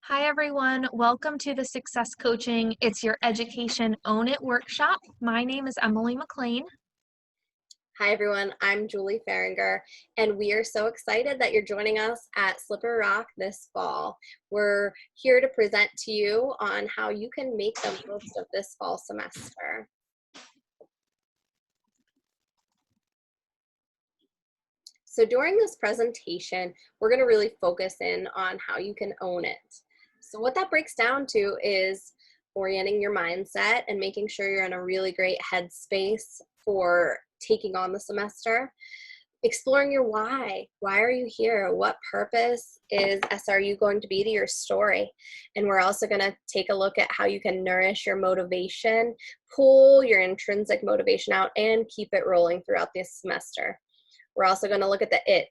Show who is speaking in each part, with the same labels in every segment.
Speaker 1: Hi everyone, welcome to the Success Coaching It's Your Education Own It workshop. My name is Emily McLean.
Speaker 2: Hi everyone, I'm Julie Farringer, and we are so excited that you're joining us at Slippery Rock this fall. We're here to present to you on how you can make the most of this fall semester. So during this presentation, we're going to really focus in on how you can own it. So what that breaks down to is orienting your mindset and making sure you're in a really great headspace for taking on the semester. Exploring your why. Why are you here? What purpose is SRU going to be to your story? And we're also going to take a look at how you can nourish your motivation, pull your intrinsic motivation out, and keep it rolling throughout this semester. We're also going to look at the it,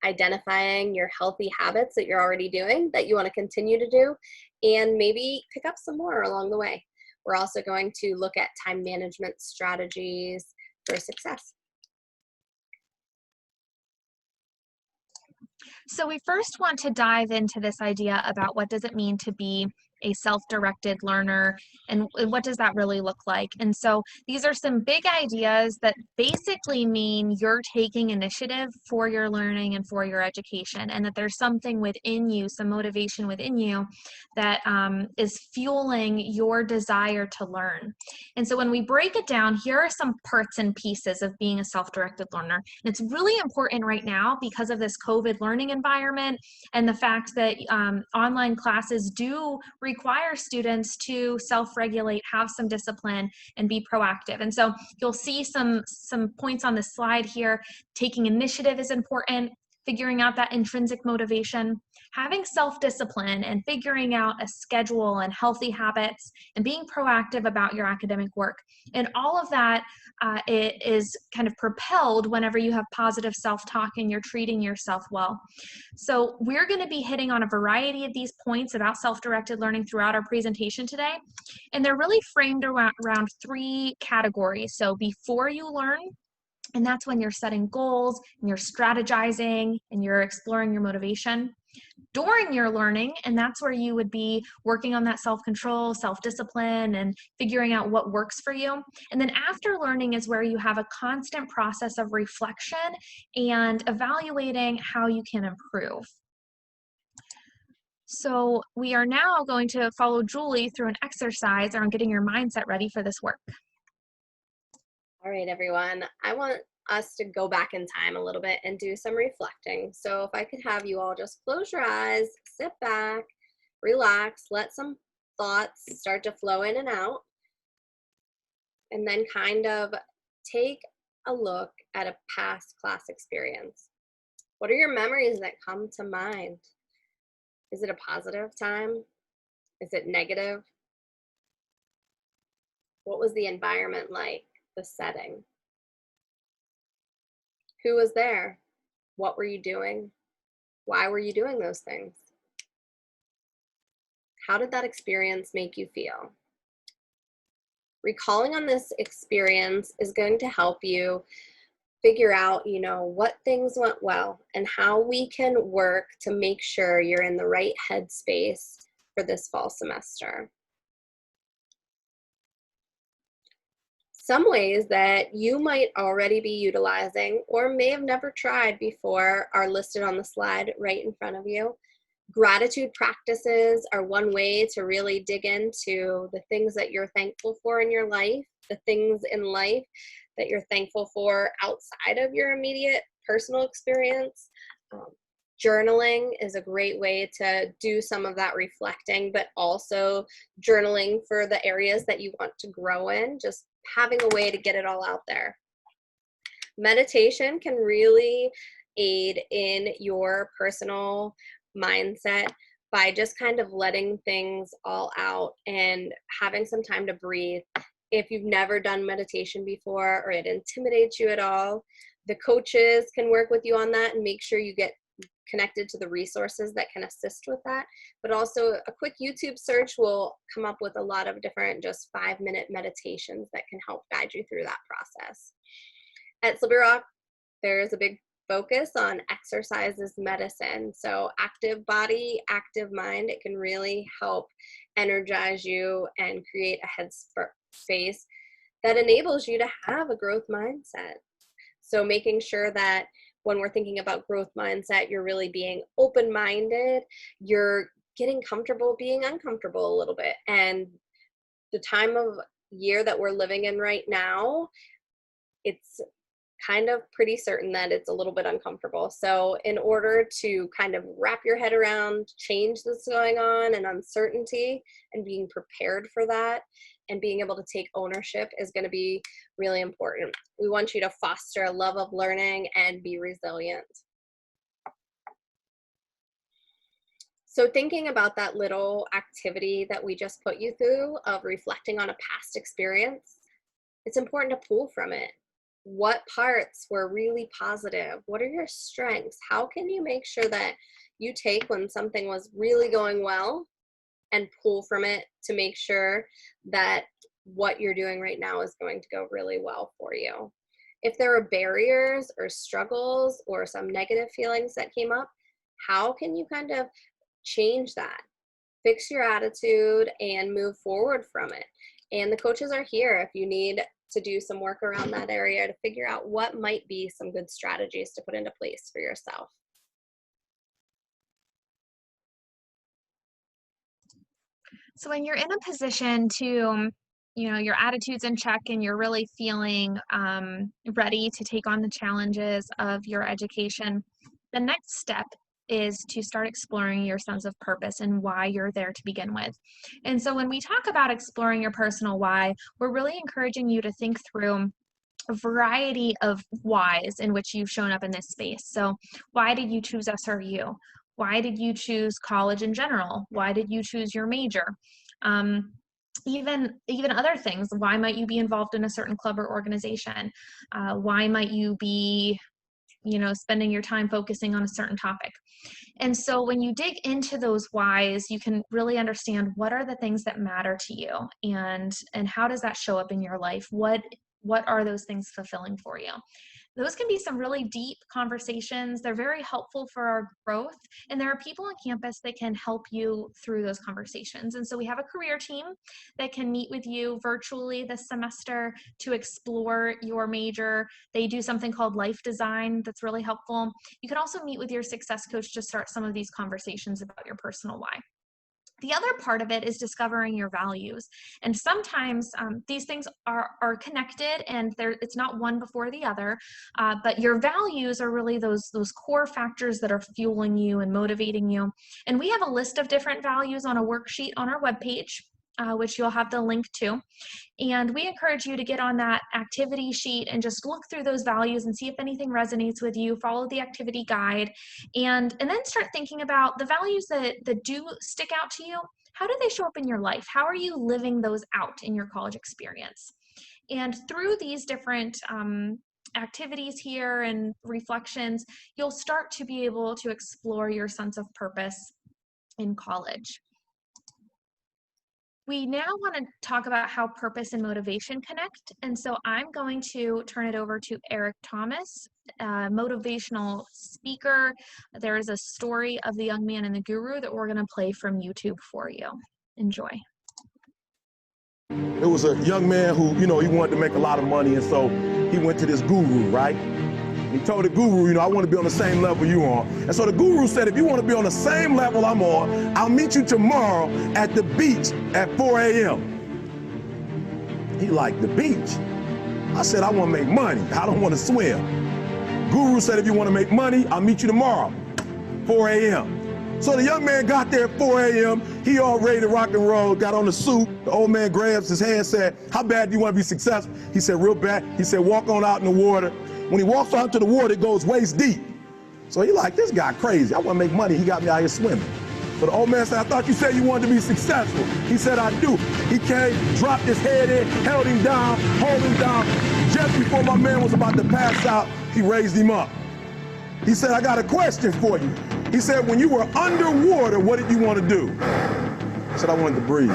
Speaker 2: identifying your healthy habits that you're already doing that you want to continue to do, and maybe pick up some more along the way. We're also going to look at time management strategies for success.
Speaker 1: So we first want to dive into this idea about what does it mean to be a self-directed learner and what does that really look like. And so these are some big ideas that basically mean you're taking initiative for your learning and for your education, and that there's something within you, some motivation within you that is fueling your desire to learn. And so when we break it down, here are some parts and pieces of being a self-directed learner. And it's really important right now because of this COVID learning environment and the fact that online classes do require students to self-regulate, have some discipline, and be proactive. And so you'll see some points on this slide here. Taking initiative is important. Figuring out that intrinsic motivation, having self-discipline and figuring out a schedule and healthy habits, and being proactive about your academic work. And all of that it is kind of propelled whenever you have positive self-talk and you're treating yourself well. So we're going to be hitting on a variety of these points about self-directed learning throughout our presentation today. And they're really framed around three categories. So before you learn, and that's when you're setting goals and you're strategizing and you're exploring your motivation. During your learning, and that's where you would be working on that self-control, self-discipline, and figuring out what works for you. And then after learning is where you have a constant process of reflection and evaluating how you can improve. So we are now going to follow Julie through an exercise around getting your mindset ready for this work.
Speaker 2: All right, everyone. I want us to go back in time a little bit and do some reflecting. So if I could have you all just close your eyes, sit back, relax, let some thoughts start to flow in and out, and then kind of take a look at a past class experience. What are your memories that come to mind? Is it a positive time? Is it negative? What was the environment like? The setting? Who was there? What were you doing? Why were you doing those things? How did that experience make you feel? Recalling on this experience is going to help you figure out, what things went well and how we can work to make sure you're in the right headspace for this fall semester. Some ways that you might already be utilizing or may have never tried before are listed on the slide right in front of you. Gratitude practices are one way to really dig into the things that you're thankful for in your life, the things in life that you're thankful for outside of your immediate personal experience. Journaling is a great way to do some of that reflecting, but also journaling for the areas that you want to grow in, just having a way to get it all out there. Meditation can really aid in your personal mindset by just kind of letting things all out and having some time to breathe. If you've never done meditation before or it intimidates you at all, the coaches can work with you on that and make sure you get connected to the resources that can assist with that. But also a quick YouTube search will come up with a lot of different just 5-minute meditations that can help guide you through that process. At Slippery Rock, there is a big focus on exercise is medicine. So active body, active mind, it can really help energize you and create a headspace that enables you to have a growth mindset. So making sure that when we're thinking about growth mindset, you're really being open-minded, you're getting comfortable being uncomfortable a little bit. And the time of year that we're living in right now, it's kind of pretty certain that it's a little bit uncomfortable. So in order to kind of wrap your head around change that's going on and uncertainty and being prepared for that and being able to take ownership is going to be really important. We want you to foster a love of learning and be resilient. So thinking about that little activity that we just put you through of reflecting on a past experience, it's important to pull from it. What parts were really positive? What are your strengths? How can you make sure that you take when something was really going well and pull from it to make sure that what you're doing right now is going to go really well for you? If there are barriers or struggles or some negative feelings that came up, how can you kind of change that? Fix your attitude and move forward from it. And the coaches are here if you need to do some work around that area to figure out what might be some good strategies to put into place for yourself.
Speaker 1: So when you're in a position to, your attitude's in check and you're really feeling ready to take on the challenges of your education, the next step is to start exploring your sense of purpose and why you're there to begin with. And so when we talk about exploring your personal why, we're really encouraging you to think through a variety of whys in which you've shown up in this space. So why did you choose SRU? Why did you choose college in general? Why did you choose your major? Even other things. Why might you be involved in a certain club or organization? Why might you be spending your time focusing on a certain topic? And so when you dig into those whys, you can really understand what are the things that matter to you and how does that show up in your life? What are those things fulfilling for you? Those can be some really deep conversations. They're very helpful for our growth. And there are people on campus that can help you through those conversations. And so we have a career team that can meet with you virtually this semester to explore your major. They do something called life design that's really helpful. You can also meet with your success coach to start some of these conversations about your personal why. The other part of it is discovering your values. And sometimes these things are connected and it's not one before the other, but your values are really those core factors that are fueling you and motivating you. And we have a list of different values on a worksheet on our webpage, which you'll have the link to. And we encourage you to get on that activity sheet and just look through those values and see if anything resonates with you, follow the activity guide, and then start thinking about the values that do stick out to you. How do they show up in your life? How are you living those out in your college experience? And through these different activities here and reflections, you'll start to be able to explore your sense of purpose in college. We now want to talk about how purpose and motivation connect. And so I'm going to turn it over to Eric Thomas, a motivational speaker. There is a story of the young man and the guru that we're going to play from YouTube for you. Enjoy.
Speaker 3: It was a young man who, he wanted to make a lot of money, and so he went to this guru, right? He told the guru, I want to be on the same level you are. And so the guru said, if you want to be on the same level I'm on, I'll meet you tomorrow at the beach at 4 a.m. He liked the beach. I said, I want to make money. I don't want to swim. Guru said, if you want to make money, I'll meet you tomorrow, 4 a.m. So the young man got there at 4 a.m. He all ready to rock and roll, got on the suit. The old man grabs his hand, said, how bad do you want to be successful? He said, real bad. He said, walk on out in the water. When he walks out to the water, it goes waist deep. So he like, this guy crazy. I want to make money. He got me out here swimming. So the old man said, I thought you said you wanted to be successful. He said, I do. He came, dropped his head in, held him down, hold him down. Just before my man was about to pass out, he raised him up. He said, I got a question for you. He said, when you were underwater, what did you want to do? I said, I wanted to breathe.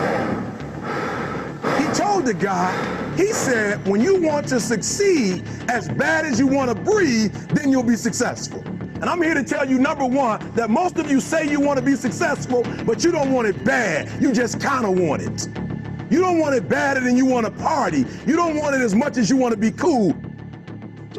Speaker 3: He told the guy, He said, when you want to succeed as bad as you want to breathe, then you'll be successful. And I'm here to tell you, number one, that most of you say you want to be successful, but you don't want it bad. You just kind of want it. You don't want it badder than you want to party. You don't want it as much as you want to be cool.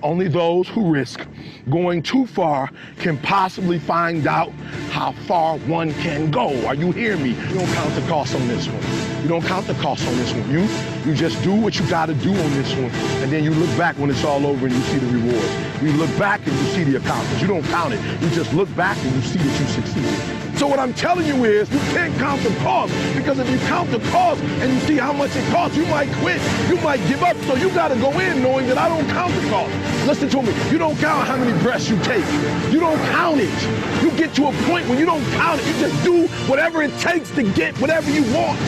Speaker 3: Only those who risk going too far can possibly find out how far one can go. Are you hearing me? You don't count the cost on this one. You don't count the cost on this one. You just do what you got to do on this one, and then you look back when it's all over and you see the rewards. You look back and you see the accomplishments. You don't count it. You just look back and you see that you succeeded. So what I'm telling you is you can't count the cost, because if you count the cost and you see how much it costs, you might quit. You might give up. So you got to go in knowing that I don't count the cost. Listen to me. You don't count how many breaths you take. You don't count it. You get to a point when you don't count it. You just do whatever it takes to get whatever you want.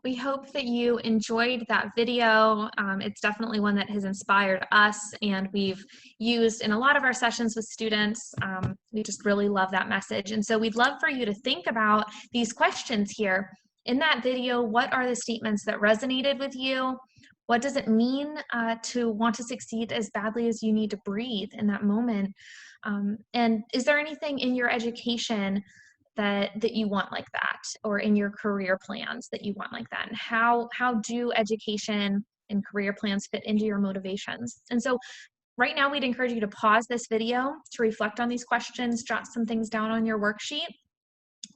Speaker 1: We hope that you enjoyed that video. It's definitely one that has inspired us, and we've used in a lot of our sessions with students. We just really love that message. And so we'd love for you to think about these questions here. In that video, what are the statements that resonated with you? What does it mean to want to succeed as badly as you need to breathe in that moment? And is there anything in your education that you want like that, or in your career plans that you want like that? And how do education and career plans fit into your motivations? And so right now we'd encourage you to pause this video to reflect on these questions, jot some things down on your worksheet,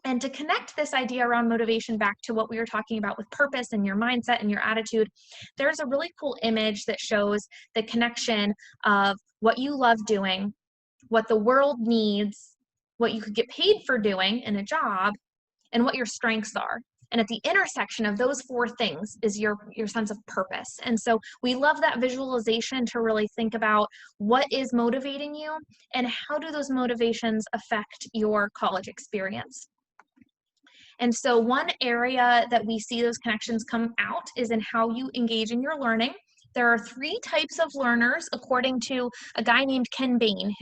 Speaker 1: and to connect this idea around motivation back to what we were talking about with purpose and your mindset and your attitude. There's a really cool image that shows the connection of what you love doing, what the world needs, what you could get paid for doing in a job, and what your strengths are. And at the intersection of those four things is your sense of purpose. And so we love that visualization to really think about what is motivating you and how do those motivations affect your college experience. And so one area that we see those connections come out is in how you engage in your learning. There are 3 types of learners, according to a guy named Ken Bain,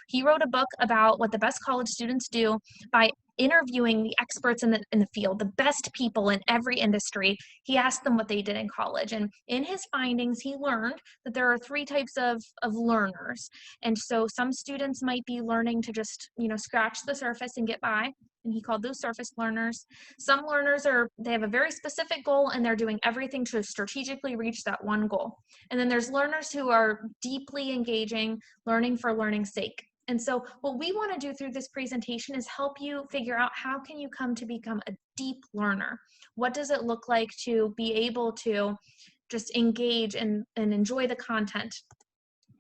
Speaker 1: he wrote a book about what the best college students do by interviewing the experts in the field, the best people in every industry. He asked them what they did in college. And in his findings, he learned that there are 3 types of learners. And so some students might be learning to just, scratch the surface and get by. And he called those surface learners. Some learners they have a very specific goal and they're doing everything to strategically reach that one goal. And then there's learners who are deeply engaging, learning for learning's sake. And so what we want to do through this presentation is help you figure out how can you come to become a deep learner? What does it look like to be able to just engage and enjoy the content?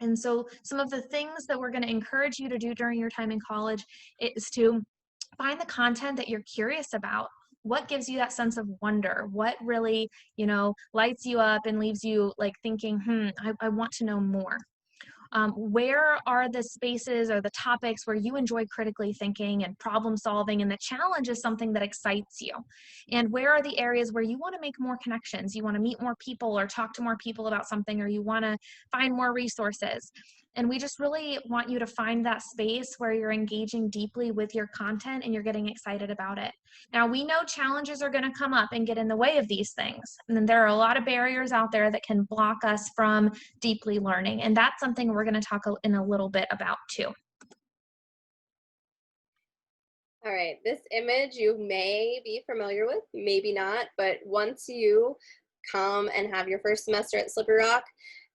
Speaker 1: And so some of the things that we're going to encourage you to do during your time in college is to find the content that you're curious about. What gives you that sense of wonder? What really, lights you up and leaves you like thinking, I want to know more. Where are the spaces or the topics where you enjoy critically thinking and problem solving, and the challenge is something that excites you? And where are the areas where you want to make more connections? You want to meet more people or talk to more people about something, or you want to find more resources? And we just really want you to find that space where you're engaging deeply with your content and you're getting excited about it. Now, we know challenges are going to come up and get in the way of these things. And then there are a lot of barriers out there that can block us from deeply learning. And that's something we're going to talk in a little bit about too.
Speaker 2: All right, this image you may be familiar with, maybe not, but once you come and have your first semester at Slippery Rock,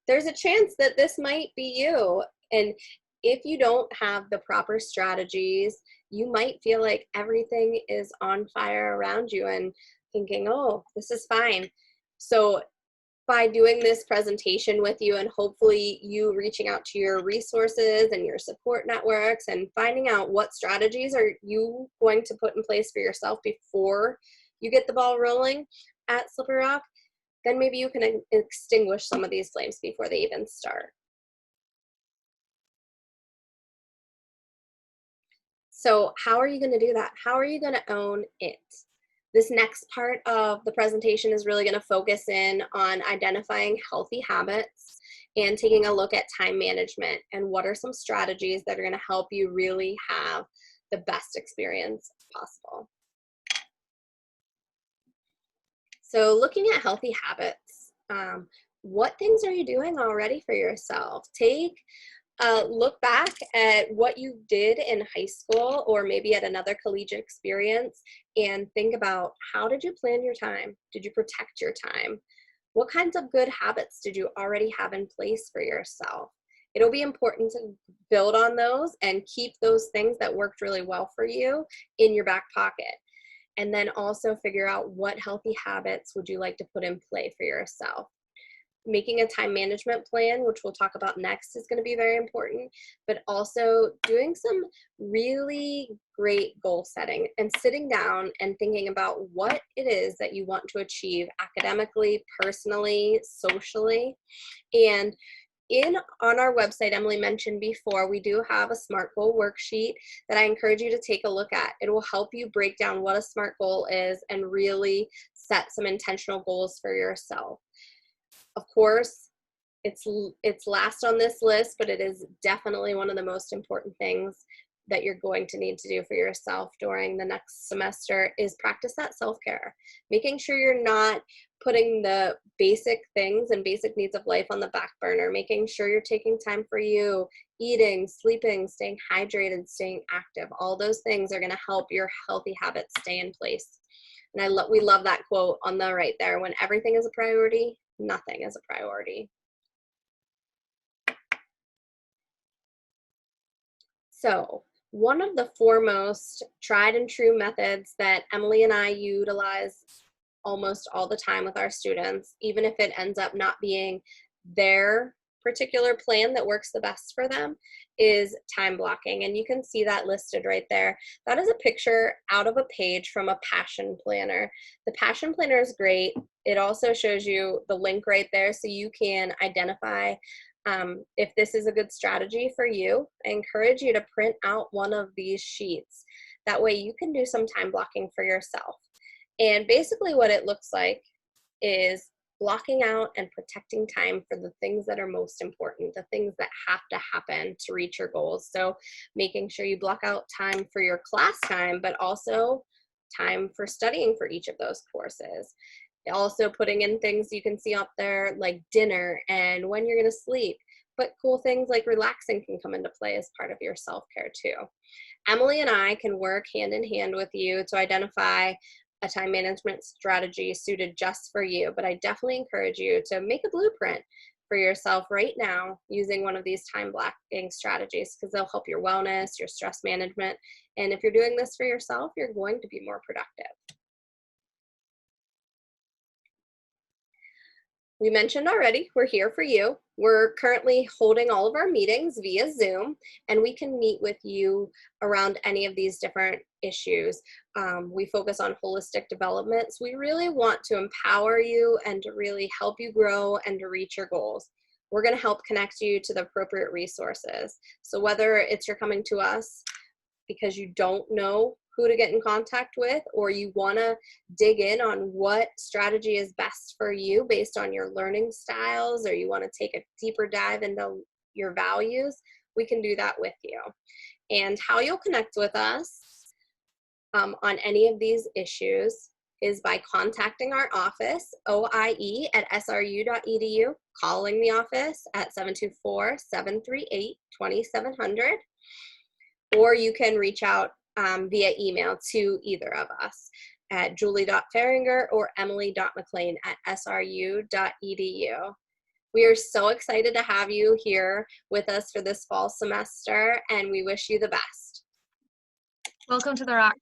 Speaker 2: there's a chance that this might be you. And if you don't have the proper strategies, you might feel like everything is on fire around you and thinking, oh, this is fine. So by doing this presentation with you and hopefully you reaching out to your resources and your support networks and finding out what strategies are you going to put in place for yourself before you get the ball rolling at Slippery Rock, then maybe you can extinguish some of these flames before they even start. So how are you going to do that? How are you going to own it? This next part of the presentation is really going to focus in on identifying healthy habits and taking a look at time management and what are some strategies that are going to help you really have the best experience possible. So looking at healthy habits, what things are you doing already for yourself? Take a look back at what you did in high school or maybe at another collegiate experience and think about, how did you plan your time? Did you protect your time? What kinds of good habits did you already have in place for yourself? It'll be important to build on those and keep those things that worked really well for you in your back pocket. And then also figure out, what healthy habits would you like to put in play for yourself? Making a time management plan, which we'll talk about next, is going to be very important, but also doing some really great goal setting and sitting down and thinking about what it is that you want to achieve academically, personally, socially. And on our website, Emily mentioned before, we do have a SMART goal worksheet that I encourage you to take a look at. It will help you break down what a SMART goal is and really set some intentional goals for yourself. Of course, it's last on this list, but it is definitely one of the most important things that you're going to need to do for yourself during the next semester is practice that self-care. Making sure you're not putting the basic things and basic needs of life on the back burner, making sure you're taking time for you, eating, sleeping, staying hydrated, staying active. All those things are going to help your healthy habits stay in place. And we love that quote on the right there: when everything is a priority, nothing is a priority. So one of the foremost tried and true methods that Emily and I utilize almost all the time with our students, even if it ends up not being their particular plan that works the best for them, is time blocking. And you can see that listed right there. That is a picture out of a page from a passion planner. The passion planner is great. It also shows you the link right there so you can identify if this is a good strategy for you. I encourage you to print out one of these sheets. That way you can do some time blocking for yourself. And basically what it looks like is blocking out and protecting time for the things that are most important, the things that have to happen to reach your goals. So making sure you block out time for your class time, but also time for studying for each of those courses. Also putting in things you can see up there like dinner and when you're going to sleep. But cool things like relaxing can come into play as part of your self-care too. Emily and I can work hand in hand with you to identify a time management strategy suited just for you, but I definitely encourage you to make a blueprint for yourself right now using one of these time blocking strategies, because they'll help your wellness, your stress management, and if you're doing this for yourself, you're going to be more productive. We mentioned already, we're here for you. We're currently holding all of our meetings via Zoom, and we can meet with you around any of these different issues. We focus on holistic development, so we really want to empower you and to really help you grow and to reach your goals. We're going to help connect you to the appropriate resources. So whether it's you're coming to us because you don't know who to get in contact with, or you want to dig in on what strategy is best for you based on your learning styles, or you want to take a deeper dive into your values, we can do that with you. And how you'll connect with us on any of these issues is by contacting our office, oie@sru.edu, calling the office at 724-738-2700, or you can reach out via email to either of us at julie.faringer or emily.mclean@sru.edu. We are so excited to have you here with us for this fall semester, and we wish you the best.
Speaker 1: Welcome to the Rock.